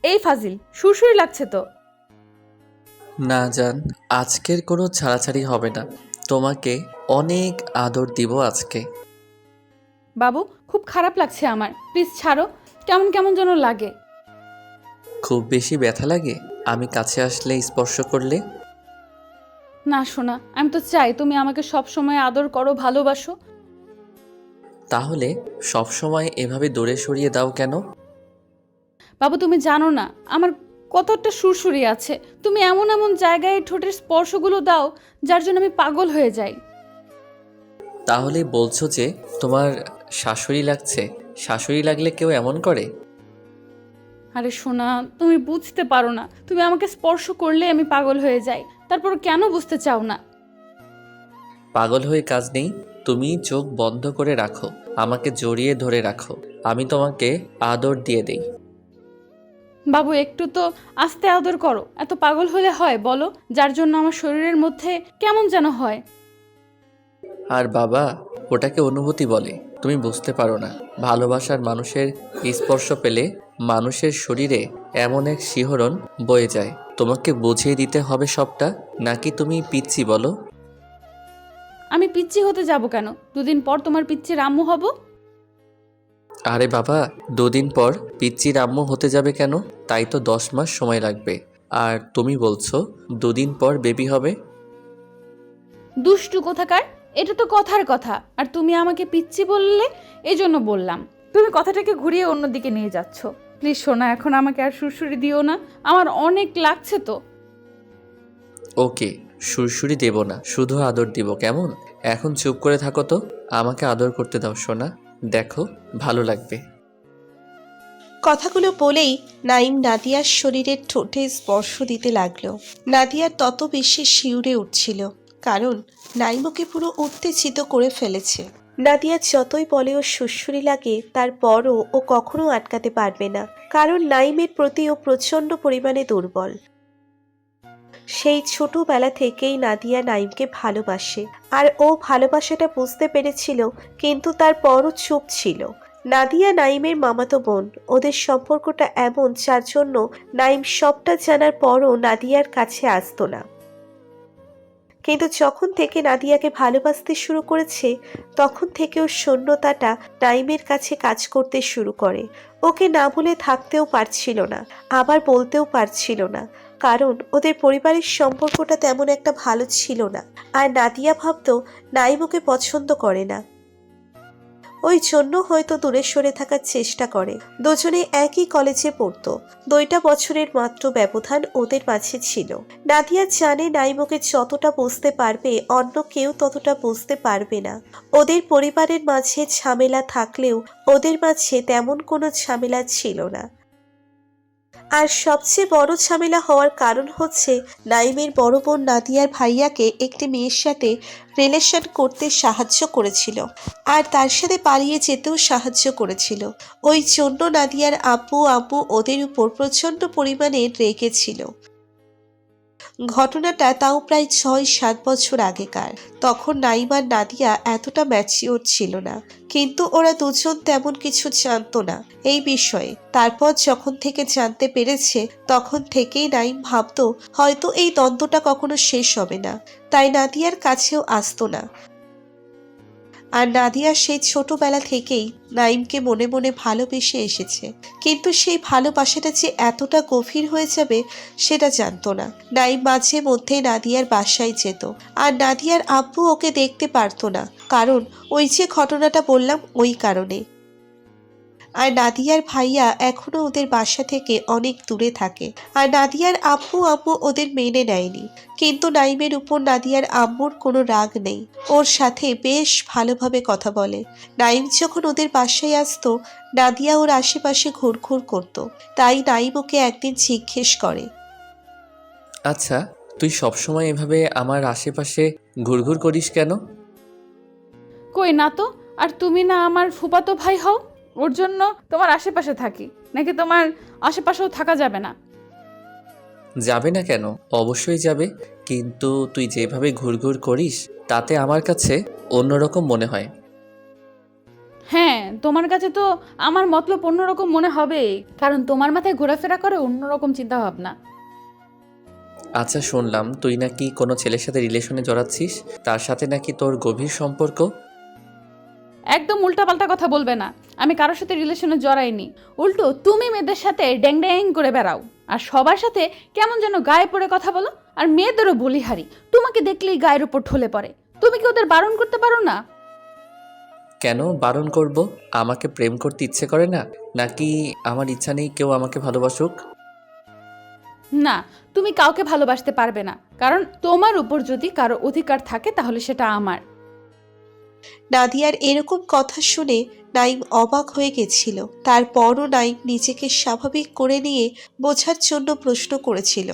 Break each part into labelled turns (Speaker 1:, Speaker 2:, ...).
Speaker 1: এই ফাজিল, সুরসুরি লাগছে তো।
Speaker 2: না জান, আজকের কোনো ছাড়াছাড়ি হবে না। তোমাকে অনেক আদর দিব আজকে।
Speaker 1: বাবু, খুব খারাপ লাগছে আমার, প্লিজ ছাড়ো। কেমন কেমন যেন লাগে।
Speaker 2: খুব বেশি ব্যথা লাগে আমি কাছে আসলে, স্পর্শ করলে?
Speaker 1: না শোনা, আমি তো চাই তুমি আমাকে সব সময় আদর করো, ভালোবাসো।
Speaker 2: তাহলে সব সময় এভাবে দূরে সরিয়ে দাও কেন?
Speaker 1: বাবু, তুমি জানো না আমার কতটা সুরসুরি আছে। তুমি এমন এমন জায়গায় ঠোঁটের স্পর্শগুলো দাও যার জন্য আমি পাগল হয়ে যাই।
Speaker 2: তাহলে বলছো যে তোমার শাশুড়ি লাগছে? শাশুড়ি লাগলে কেউ এমন করে?
Speaker 1: আরে সোনা, তুমি বুঝতে পারো না। তুমি আমাকে স্পর্শ করলে আমি পাগল হয়ে যাই, তারপর কেন বুঝতে চাও না?
Speaker 2: পাগল হয়ে কাজ নেই। তুমি চোখ বন্ধ করে রাখো, আমাকে জড়িয়ে ধরে রাখো, আমি তোমাকে আদর দিয়ে দেই।
Speaker 1: বাবু, একটু তো আস্তে আদর করো। এত পাগল হলে হয় বলো, যার জন্য আমার শরীরের মধ্যে কেমন যেন হয়।
Speaker 2: আর বাবা, ওটাকে অনুভূতি বলে। তুমি বুঝতে পারো না। ভালোবাসার মানুষের স্পর্শ পেলে মানুষের শরীরে এমন এক শিহরণ বয়ে যায়। তোমাকে বুঝিয়ে দিতে হবে সবটা, নাকি তুমি পিচ্ছি বলো?
Speaker 1: আমি পিচ্চি হতে যাব কেন? দুদিন পর তোমার পিচ্চির আম্মু হব।
Speaker 2: আরে বাবা, দুদিন পর পিচ্চির আম্মু হতে যাবে কেন? তাই তো 10 মাস সময় লাগবে। আর তুমি বলছো দুদিন পর বেবি হবে।
Speaker 1: দুষ্টু কোথাকার। এটা তো কথার কথা, আর তুমি আমাকে পিচ্চি বললে, এই জন্য বললাম। তুমি কথাটাকে ঘুরিয়ে অন্যদিকে নিয়ে যাচ্ছ। প্লিজ সোনা, এখন আমাকে আর সুরসুরি দিও না, আমার অনেক লাগছে তো।
Speaker 2: ওকে, সুরসুরি দেব না, শুধু আদর দিব, কেমন? এখন চুপ করে থাকো তো, আমাকে আদর করতে দাও সোনা। দেখো, ভালো লাগবে।
Speaker 3: কথাগুলো বলেই নাইম নাদিয়ার শরীরের ঠোঁটে স্পর্শ দিতে লাগলো। নাদিয়ার তত বেশি শিউরে উঠছিল, কারণ নাইম ওকে পুরো উত্তেজিত করে ফেলেছে। নাদিয়া যতই বলে ও সুড়সুড়ি লাগে, তারপরও ও কখনো আটকাতে পারবে না, কারণ নাইমের প্রতি ও প্রচণ্ড পরিমাণে দুর্বল। সেই ছোটবেলা থেকেই নাদিয়া নাইমকে ভালোবাসে, আর ও ভালোবাসাটা বুঝতে পেরেছিল, কিন্তু তারপরও চুপ ছিল। নাদিয়া নাইমের মামাতো বোন, ওদের সম্পর্কটা এমন যার জন্য নাইম সবটা জানার পরও নাদিয়ার কাছে আসতো না। কিন্তু যখন থেকে নাদিয়াকে ভালোবাসতে শুরু করেছে, তখন থেকে ওর শূন্যতাটা নাইমের কাছে কাজ করতে শুরু করে। ওকে না বলে থাকতেও পারছিল না, আবার বলতেও পারছিল না, কারণ ওদের পরিবারের সম্পর্কটা তেমন একটা ভালো ছিল না। আর নাদিয়া ভাবতো নাইম ওকে পছন্দ করে না, ওই জন্য হয়তো দূরে সরে থাকার চেষ্টা করে। দুজনে একই কলেজে পড়তো, 2টা বছরের মাত্র ব্যবধান ওদের মাঝে ছিল। নাদিয়া জানে নাইম ওকে যতটা বুঝতে পারবে অন্য কেউ ততটা বুঝতে পারবে না। ওদের পরিবারের মাঝে ঝামেলা থাকলেও ওদের মাঝে তেমন কোনো ঝামেলা ছিল না। আর সবচেয়ে বড় ঝামেলা হওয়ার কারণ হচ্ছে নাইমের বড় বোন নাদিয়ার ভাইয়াকে একটি মেয়ের সাথে রিলেশন করতে সাহায্য করেছিল, আর তার সাথে পালিয়ে যেতেও সাহায্য করেছিল। ওই জন্য নাদিয়ার আব্বু আম্মু ওদের উপর প্রচণ্ড পরিমাণে রেগেছিল। ঘটনাটা তাও প্রায় 6-7 বছর আগেকার। তখন নাইম আর নাদিয়া এতটা ম্যাচিওর ছিল না, কিন্তু ওরা দুজন তেমন কিছু জানতো না এই বিষয়ে। তারপর যখন থেকে জানতে পেরেছে, তখন থেকেই নাইম ভাবতো হয়তো এই দ্বন্দ্বটা কখনো শেষ হবে না, তাই নাদিয়ার কাছেও আসতো না। আর নাদিয়া সেই ছোটবেলা থেকেই নাইমকে মনে মনে ভালোবেসে এসেছে, কিন্তু সেই ভালোবাসাটা যে এতটা গভীর হয়ে যাবে সেটা জানতো না। নাইম মাঝে মধ্যে নাদিয়ার বাসায় যেত, আর নাদিয়ার আব্বু ওকে দেখতে পারতো না, কারণ ওই যে ঘটনাটা বললাম ওই কারণে। আর নাদিয়ার ভাইয়া এখনো ওদের বাসা থেকে অনেক দূরে থাকে, আর নাদিয়ার আব্বু আম্মু ওদের মেনে নেয়নি। কিন্তু নাইমের উপর নাদিয়ার আম্মুর কোনো রাগ নেই, ওর সাথে বেশ ভালোভাবে কথা বলে। নাইম যখন ওদের বাসায় আসতো, নাদিয়া ওর আশেপাশে ঘুরঘুর করতো। তাই নাইম ওকে একদিন জিজ্ঞেস করে,
Speaker 2: আচ্ছা, তুই সবসময় এভাবে আমার আশেপাশে ঘুরঘুর করিস কেন?
Speaker 1: কই না তো। আর তুমি না আমার ফুফাতো ভাই হও, ওর জন্য তোমার আশেপাশে থাকি, নাকি তোমার আশেপাশেও থাকা যাবে না?
Speaker 2: যাবে না কেন? অবশ্যই যাবে। কিন্তু তুই যেভাবে ঘুরঘুর করিস তাতে আমার কাছে অন্যরকম মনে হয়।
Speaker 1: হ্যাঁ, তোমার কাছে তো আমার মতলব অন্যরকম মনে হবেই, কারণ তোমার মাথায় ঘোরাফেরা করে অন্যরকম চিন্তা ভাবনা।
Speaker 2: আচ্ছা, শুনলাম তুই নাকি কোনো ছেলের সাথে রিলেশনে জড়াচ্ছিস, তার সাথে নাকি তোর গভীর সম্পর্ক।
Speaker 1: একদম উল্টাপাল্টা কথা বলবে না। আমি কারোর সাথে রিলেশনে জড়াইনি। উল্টো তুমি মেয়েদের সাথে ড্যাং ড্যাং করে বেড়াও, আর সবার সাথে কেমন যেন গায়ে পড়ে কথা বলো, আর মেয়েদেরও বলিহারি। তোমাকে দেখলেই গায়ের উপর ঢলে পড়ে। তুমি কি ওদের বারণ করতে পারো না?
Speaker 2: কেন বারণ করব? আমাকে প্রেম করতে ইচ্ছে করে না, নাকি আমার ইচ্ছা নেই কেউ আমাকে ভালোবাসুক?
Speaker 1: না, তুমি কাউকে ভালোবাসতে পারবে না, কারণ তোমার উপর যদি কারো অধিকার থাকে তাহলে সেটা আমার।
Speaker 3: নাদিয়ার এরকম কথা শুনে নাইম অবাক হয়ে গেছিল। তারপরও নাইম নিজেকে স্বাভাবিক করে নিয়ে বোঝার জন্য প্রশ্ন করেছিল।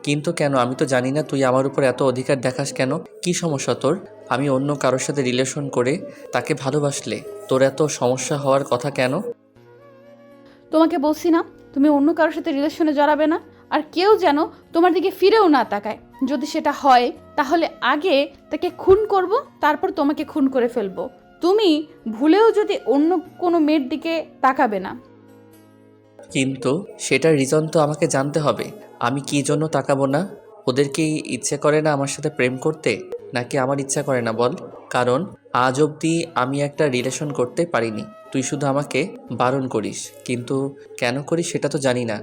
Speaker 2: কিন্তু কেন? আমি তো জানি না তুই আমার উপর এত অধিকার দেখাস কেন? কি সমস্যা তোর? আমি অন্য কারোর সাথে রিলেশন করে তাকে ভালোবাসলে তোর এত সমস্যা হওয়ার কথা কেন?
Speaker 1: তোমাকে বলছি না তুমি অন্য কারোর সাথে রিলেশনে জড়াবে না, আর কেউ যেন তোমার দিকে ফিরেও না তাকায়। যদি সেটা হয় তাহলে আগে তাকে খুন করব, তারপর তোমাকে খুন করে ফেলবো। তুমি ভুলেও যদি অন্য কোনো মেয়ের দিকে তাকাবে না।
Speaker 2: কিন্তু সেটার রিজন তো আমাকে জানতে হবে। আমি কি জন্য তাকাবো না? ওদের কি ইচ্ছে করে না আমার সাথে প্রেম করতে, নাকি আমার ইচ্ছা করে না বল? কারণ আজ অবধি আমি একটা রিলেশন করতে পারিনি। তুই শুধু আমাকে বারণ করিস, কিন্তু কেন করিস সেটা তো জানি না।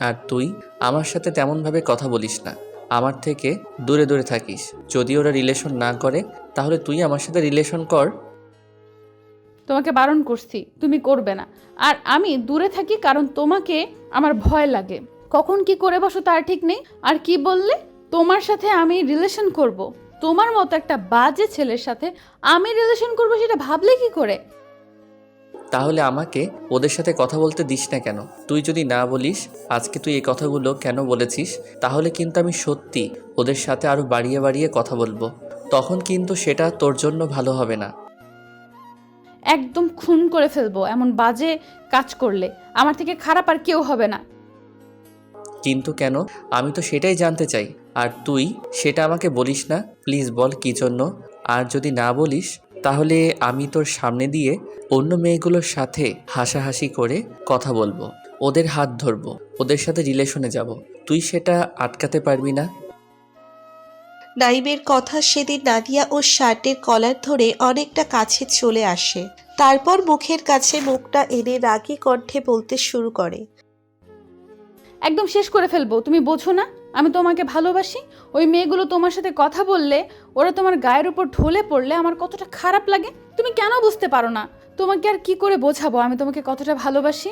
Speaker 2: আর তুই আমার সাথে তেমনভাবে কথা বলিস না, আমার থেকে দূরে দূরে থাকিস। যদি ওরা রিলেশন না করে তাহলে তুই আমার সাথে রিলেশন কর।
Speaker 1: তোমাকে বারণ করছি, তুমি করবে না। আর আমি দূরে থাকি কারণ তোমাকে আমার ভয় লাগে। কখন কি করে বসো তার ঠিক নেই। আর কি বললে? তোমার সাথে আমি রিলেশন করব? তোমার মতো একটা বাজে ছেলের সাথে আমি রিলেশন করব সেটা ভাবলে কি করে?
Speaker 2: তাহলে আমাকে ওদের সাথে কথা বলতে দিস না কেন? তুই যদি না বলিস আজকে তুই এই কথাগুলো কেন বলেছিস, তাহলে কিন্তু আমি সত্যি ওদের সাথে আরও বাড়িয়ে বাড়িয়ে কথা বলবো। তখন কিন্তু সেটা তোর জন্য ভালো হবে না।
Speaker 1: একদম খুন করে ফেলবো এমন বাজে কাজ করলে। আমার থেকে খারাপ আর কেউ হবে না।
Speaker 2: কিন্তু কেন? আমি তো সেটাই জানতে চাই, আর তুই সেটা আমাকে বলিস না। প্লিজ বল কী জন্য। আর যদি না বলিস তাহলে আমি তোর সামনে দিয়ে অন্য মেয়েগুলোর সাথে হাসাহাসি করে কথা বলবো, ওদের হাত ধরবো, ওদের সাথে রিলেশনে যাব। তুই সেটা আটকাতে পারবি না।
Speaker 3: নাইমের কথা সেদিন নাদিয়া ওর শার্টের কলার ধরে অনেকটা কাছে চলে আসে। তারপর মুখের কাছে মুখটা এনে রাগী কণ্ঠে বলতে শুরু করে।
Speaker 1: একদম শেষ করে ফেলবো। তুমি বোঝো না আমি তোমাকে ভালোবাসি? ওই মেয়েগুলো তোমার সাথে কথা বললে, ওরা তোমার গায়ের উপর ঢলে পড়লে আমার কতটা খারাপ লাগে তুমি কেন বুঝতে পারো না? তোমাকে আর কি করে বোঝাবো আমি তোমাকে কতটা ভালোবাসি?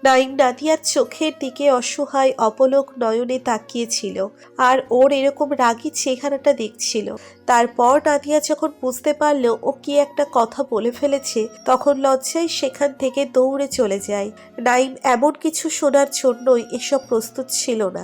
Speaker 3: নাইম নাদিয়ার চোখের দিকে অসহায় অপলক নয়নে তাকিয়েছিল আর ওর এরকম রাগী চেহারাটা দেখছিল। তারপর নাদিয়া যখন বুঝতে পারল ও কি একটা কথা বলে ফেলেছে, তখন লজ্জায় সেখান থেকে দৌড়ে চলে যায়। নাইম এমন কিছু শোনার জন্যই এসব প্রস্তুত ছিল না।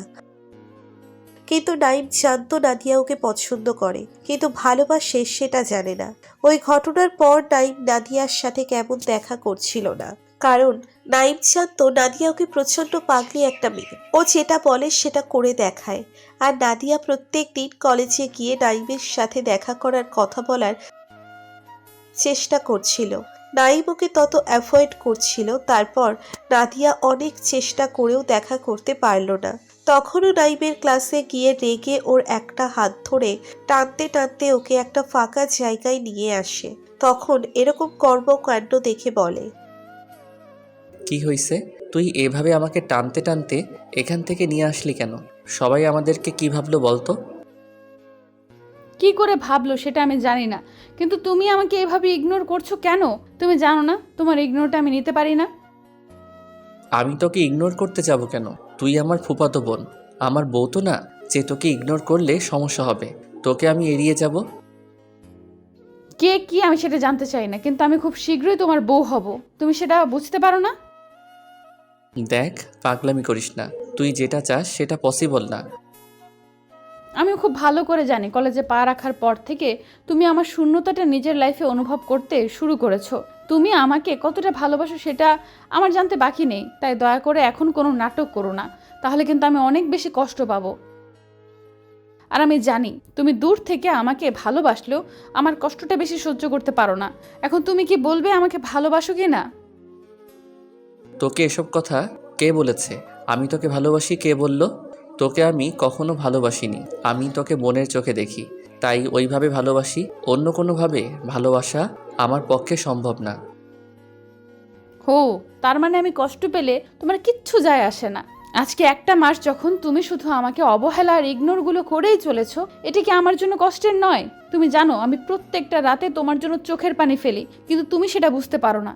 Speaker 3: কিন্তু নাইম জানতো নাদিয়া ওকে পছন্দ করে, কিন্তু ভালোবাসে সেটা জানে না। ওই ঘটনার পর নাইম নাদিয়ার সাথে কেমন দেখা করছিল না, কারণ নাইম জানতো নাদিয়া ওকে প্রচন্ড পাগলি একটা মেয়ে। ও যেটা বলে সেটা করে দেখায়। আর নাদিয়া প্রত্যেক দিন কলেজে গিয়ে নাইমের সাথে দেখা করার কথা বলার চেষ্টা করছিল। নাইম ওকে তত অ্যাভয়েড করছিল। তারপর নাদিয়া অনেক চেষ্টা করেও দেখা করতে পারল না। তখনও নাইমের ক্লাসে গিয়ে রেগে ওর একটা হাত ধরে টানতে টানতে ওকে একটা ফাঁকা জায়গায় নিয়ে আসে। তখন এরকম কর্মকাণ্ড দেখে বলে,
Speaker 2: কি হয়েছে? তুই এভাবে আমাকে টানতে টানতে এখান থেকে নিয়ে আসলি কেন? সবাই আমাদেরকে কি ভাবলো বলতো?
Speaker 1: কি করে ভাবলো সেটা আমি জানি না, কিন্তু তুমি আমাকে এভাবে ইগনোর করছো কেন? তুমি জানো না তোমার ইগনোরটা আমি নিতে পারি না?
Speaker 2: আমি তোকে ইগনোর করতে যাব কেন? তুই আমার ফুফাতো বোন, আমার বউ তো না যে তোকে ইগনোর করলে সমস্যা হবে। তোকে আমি এড়িয়ে যাব?
Speaker 1: কে কি আমি সেটা জানতে চাই না, কিন্তু আমি খুব শীঘ্রই তোমার বউ হব। তুমি সেটা বুঝতে পারো না?
Speaker 2: দেখ, পাগলামি করিস না। তুই যেটা চাস সেটা পসিবল না।
Speaker 1: আমি খুব ভালো করে জানি কলেজে পা রাখার পর থেকে তুমি আমার শূন্যতাটা নিজের লাইফে অনুভব করতে শুরু করেছো। তুমি আমাকে কতটা ভালোবাসো সেটা আমার জানতে বাকি নেই। তাই দয়া করে এখন কোনো নাটক করো না, তাহলে কিন্তু আমি অনেক বেশি কষ্ট পাবো। আর আমি জানি তুমি দূর থেকে আমাকে ভালোবাসলেও আমার কষ্টটা বেশি সহ্য করতে পারো না। এখন তুমি কি বলবে আমাকে ভালোবাসো কি না?
Speaker 2: তোকে এসব কথা কে বলেছে? আমি তোকে ভালোবাসি কে বলল? তোকে আমি কখনো ভালোবাসিনি। আমি তোকে বোনের চোখে দেখি, তাই ওইভাবে ভালোবাসি। অন্য কোনোভাবে ভালোবাসা আমার পক্ষে সম্ভব না।
Speaker 1: হো, তার মানে আমি কষ্ট পেলে তোমার কিচ্ছু যায় আসে না। আজকে একটা মাস যখন তুমি শুধু আমাকে অবহেলা আর ইগনোরগুলো করেই চলেছো, এটা কি আমার জন্য কষ্টের নয়? তুমি জানো আমি প্রত্যেকটা রাতে তোমার জন্য চোখের পানি ফেলি, কিন্তু তুমি সেটা বুঝতে পারো না।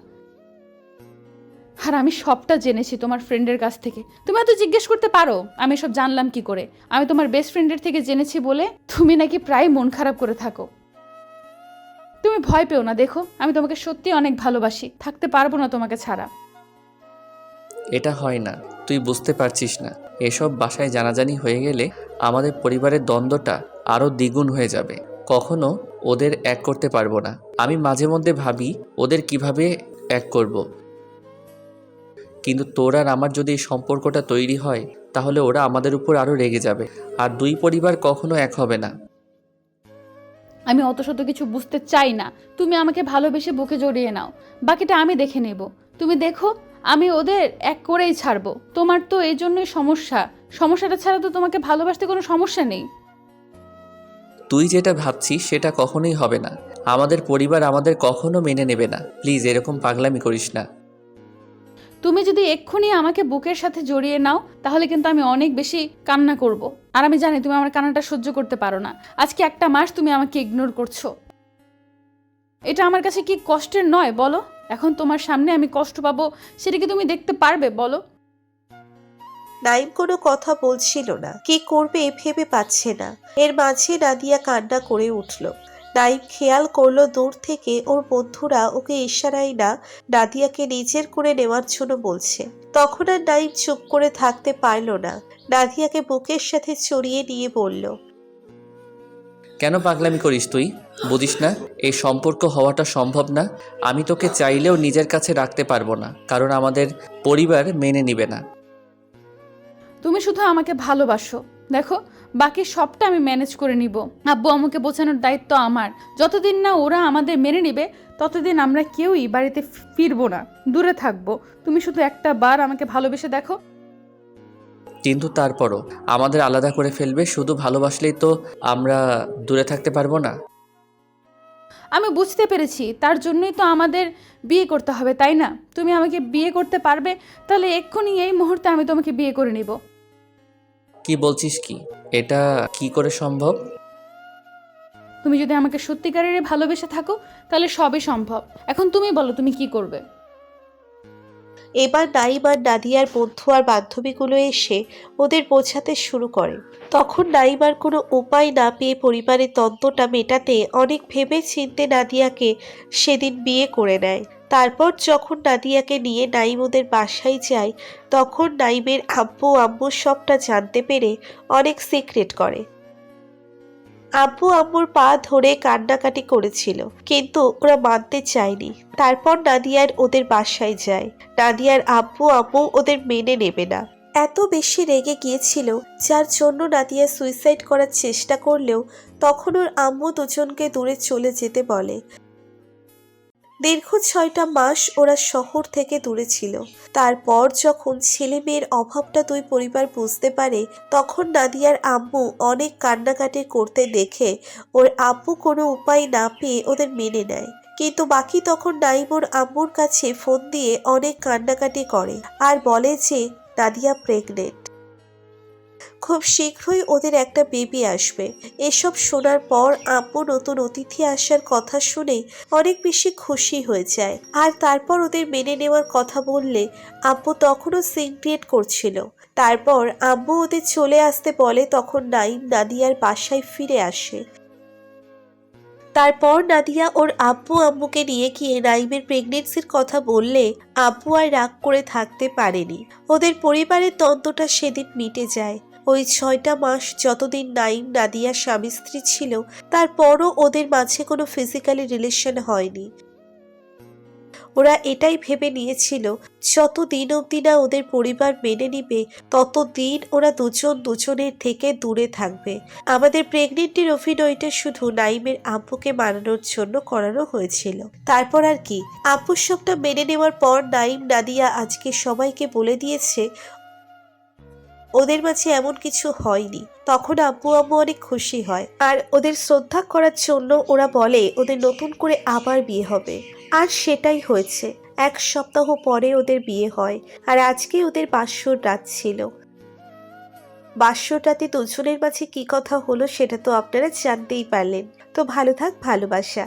Speaker 1: আর আমি সবটা জেনেছি তোমার ফ্রেন্ডের কাছ থেকে। তুমি হয়তো জিজ্ঞেস করতে পারো আমি সব জানলাম কি করে। আমি তোমার বেস্ট ফ্রেন্ডের থেকে জেনেছি বলে তুমি নাকি প্রায় মন খারাপ করে থাকো। তুমি ভয় পেও না, দেখো আমি তোমাকে সত্যি অনেক ভালোবাসি, থাকতে পারবো না তোমাকে ছাড়া।
Speaker 2: এটা হয় না, তুই বুঝতে পারছিস না। এসব বাসায় জানাজানি হয়ে গেলে আমাদের পরিবারের দ্বন্দ্বটা আরও দ্বিগুণ হয়ে যাবে। কখনো ওদের এক করতে পারবো না। আমি মাঝে মধ্যে ভাবি ওদের কিভাবে এক করব। কিন্তু তোর আর আমার যদি এই সম্পর্কটা তৈরি হয়, তাহলে ওরা আমাদের উপর আরও রেগে যাবে, আর দুই পরিবার কখনো এক হবে না।
Speaker 1: আমি অত শত কিছু বুঝতে চাই না। তুমি আমাকে ভালোবেসে বুকে জড়িয়ে নাও, বাকিটা আমি দেখে নেব। তুমি দেখো আমি ওদের এক করেই ছাড়বো। তোমার তো এই জন্যই সমস্যাটা ছাড়া তো তোমাকে ভালোবাসতে কোনো সমস্যা নেই।
Speaker 2: তুই যেটা ভাবছিস সেটা কখনোই হবে না। আমাদের পরিবার আমাদের কখনো মেনে নেবে না। প্লিজ এরকম পাগলামি করিস না।
Speaker 1: তুমি যদি এক্ষুনি আমাকে বুকের সাথে জড়িয়ে নাও, তাহলে কিন্তু আমি অনেক বেশি কান্না করব। আর আমি জানি তুমি আমার কান্নাটা সহ্য করতে পারো না। আজকে একটা মাস তুমি আমাকে ইগনোর করছো, এটা আমার কাছে কি কষ্টের নয় বলো? এখন তোমার সামনে আমি কষ্ট পাবো, সেটা কি তুমি দেখতে পারবে বলো?
Speaker 3: নাইম কোনো কথা বলছিল না, কি করবে ভেবে পাচ্ছে না। এর মাঝে নাদিয়া কান্না করে উঠল। নাইম খেয়াল করলো দূর থেকে ওর বন্ধুরা ওকে ইশারায় না নাদিয়াকে নিজের করে নেওয়ার জন্য বলছে। তখন আর নাইম চুপ করে থাকতে পারল না, নাদিয়াকে বুকের সাথে চড়িয়ে নিয়ে বলল,
Speaker 2: কেন পাগলামি করিস তুই? বুঝিস না এই সম্পর্ক হওয়াটা সম্ভব না। আমি তোকে চাইলেও নিজের কাছে রাখতে পারবো না, কারণ আমাদের পরিবার মেনে নিবে না।
Speaker 1: তুমি শুধু আমাকে ভালোবাসো, দেখো বাকি সবটা আমি ম্যানেজ করে নিব। আব্বু আমাকে বোঝানোর দায়িত্ব আমার। যতদিন না ওরা আমাদের মেনে নিবে, ততদিন আমরা কেউই বাড়িতে ফিরবো না, দূরে থাকবো। তুমি শুধু একটা বার আমাকে ভালোবেসে দেখো।
Speaker 2: কিন্তু তারপরও আমাদের আলাদা করে ফেলবে শুধু ভালোবাসলেই তো আমরা দূরে থাকতে পারবো না।
Speaker 1: আমি বুঝতে পেরেছি, তার জন্যই তো আমাদের বিয়ে করতে হবে, তাই না? তুমি আমাকে বিয়ে করতে পারবে? তাহলে এক্ষুনি এই মুহূর্তে আমি তোমাকে বিয়ে করে নিব।
Speaker 2: কি বলছিস কি? এটা কি করে সম্ভব?
Speaker 1: তুমি যদি আমাকে সত্যিকারের ভালোবেসে থাকো, তাহলে সবই সম্ভব। এখন তুমি বলো তুমি কি করবে?
Speaker 3: এবার নাইম আর নাদিয়ার বন্ধু আর বান্ধবীগুলো এসে ওদের বোঝাতে শুরু করে। তখন নাইম আর কোনো উপায় না পেয়ে পরিবারের দ্বন্দ্বটা মেটাতে অনেক ভেবে চিন্তে নাদিয়াকে সেদিন বিয়ে করে নেয়। তারপর যখন নাদিয়াকে নিয়ে নাইম ওদের বাসায় যায়, তখন নাইমের আব্বু আম্মু সবটা জানতে পেরে অনেক সিক্রেট করে। আব্বু আম্মুর পা ধরে কান্নাকাটি করেছিল, কিন্তু ওরা মানতে চায়নি। তারপর নাদিয়ার ওদের বাসায় যায়। নাদিয়ার আব্বু আম্মু ওদের মেনে নেবে না। এত বেশি রেগে গিয়েছিল, যার জন্য নাদিয়া সুইসাইড করার চেষ্টা করলেও তখন ওর আম্মু দুজনকে দূরে চলে যেতে বলে। দীর্ঘ 6টা মাস ওরা শহর থেকে দূরে ছিল। তারপর যখন ছেলে মেয়ের অভাবটা দুই পরিবার বুঝতে পারে, তখন নাদিয়ার আম্মু অনেক কান্নাকাটি করতে দেখে ওর আব্বু কোনো উপায় না পেয়ে ওদের মেনে নেয়। কিন্তু বাকি তখন নাইম ওর আম্মুর কাছে ফোন দিয়ে অনেক কান্নাকাটি করে আর বলে যে নাদিয়া প্রেগনেন্ট। খুব শীঘ্রই ওদের একটা বেবি আসবে। এসব শোনার পর আম্মু নতুন অতিথি আসার কথা শুনে অনেক বেশি খুশি হয়ে যায়। আর তারপর ওদের মেনে নেওয়ার কথা বললে আব্বু তখনও সিক্রেট করছিল। তারপর আম্মু ওদের চলে আসতে বলে, তখন নাইম নাদিয়ার বাসায় ফিরে আসে। তারপর নাদিয়া ওর আব্বু আম্মুকে নিয়ে গিয়ে নাইমের প্রেগনেন্সির কথা বললে আব্বু আর রাগ করে থাকতে পারেনি। ওদের পরিবারের দ্বন্দ্বটা সেদিন মিটে যায়। ওই 6টা মাস যতদিন নাইম নাদিয়া স্বামী স্ত্রী ছিল, তারপরও ওদের মাঝে কোনো ফিজিক্যালি রিলেশন হয়নি। ওরা এটাই ভেবে নিয়েছিল যত দিন অবধি না ওদের পরিবার মেনে নিবে ততদিন ওরা দুজন দুজনের থেকে দূরে থাকবে। আমাদের প্রেগনেন্টের অভিনয়টা শুধু নাইমের আব্বুকে মানানোর জন্য করানো হয়েছিল। তারপর আর কি, আব্বুর সবটা মেনে নেওয়ার পর নাইম নাদিয়া আজকে সবাইকে বলে দিয়েছে ওদের মাঝে এমন কিছু হয়নি। তখন আব্বু আম্মু অনেক খুশি হয় আর ওদের শ্রদ্ধা করার জন্য ওরা বলে ওদের নতুন করে আবার বিয়ে হবে। আর সেটাই হয়েছে। 1 সপ্তাহ পরে ওদের বিয়ে হয় আর আজকে ওদের বাসর রাত ছিল। বাসর রাতে দুজনের মাঝে কি কথা হলো সেটা তো আপনারা জানতেই পারলেন। তো ভালো থাক ভালোবাসা।